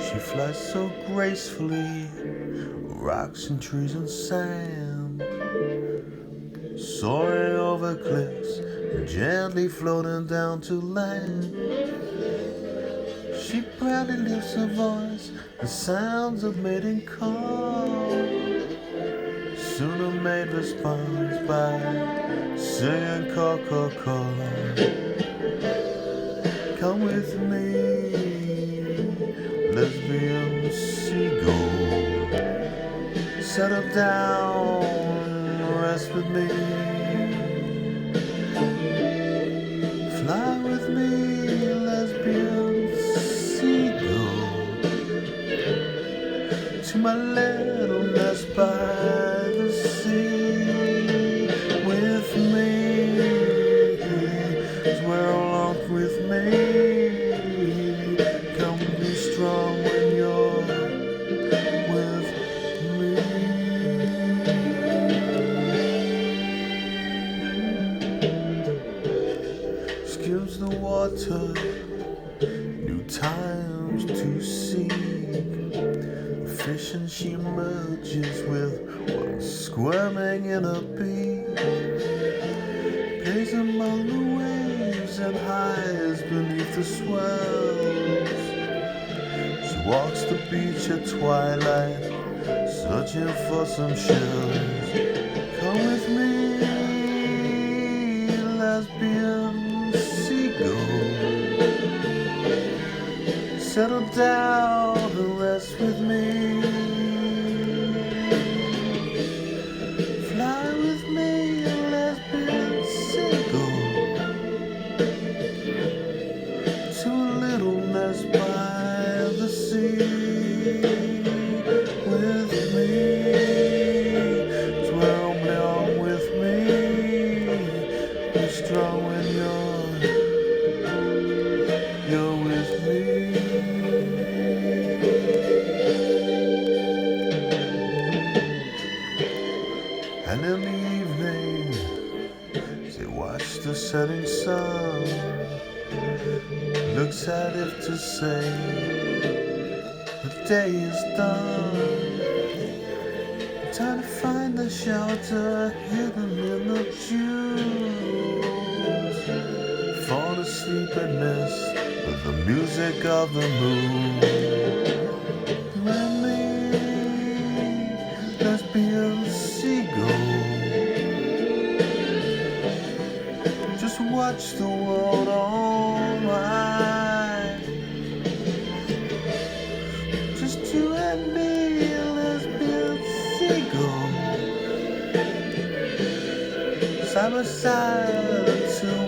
She flies so gracefully, rocks and trees and sand, soaring over cliffs and gently floating down to land. She proudly lifts her voice, the sounds of mating call. Soon a maid responds by singing call, call, call. Come with me, lesbian seagull. Settle down, rest with me. Fly with me, lesbian seagull, to my little nest by the sea. With me, swear along with me. Come be strong when you're with me. Skims the water, new times to seek. Fishing she emerges with one squirming in her beak. Plays among the waves and hides beneath the swells. She walks the beach at twilight, searching for some shells. Come with me, lesbian seagull. Settle down and rest with me. Fly with me, lesbian seagull, to a little nest by the sea. With me, swear only on with me. Be strong when you're with me. And in the evening, they watch the setting sun. Looks as if to say, the day is done. Time to find the shelter hidden in the dews. Fall asleep and miss with the music of the moon. With me, lesbian seagull, just watch the world alright. Just you and me, lesbian seagull, side by side until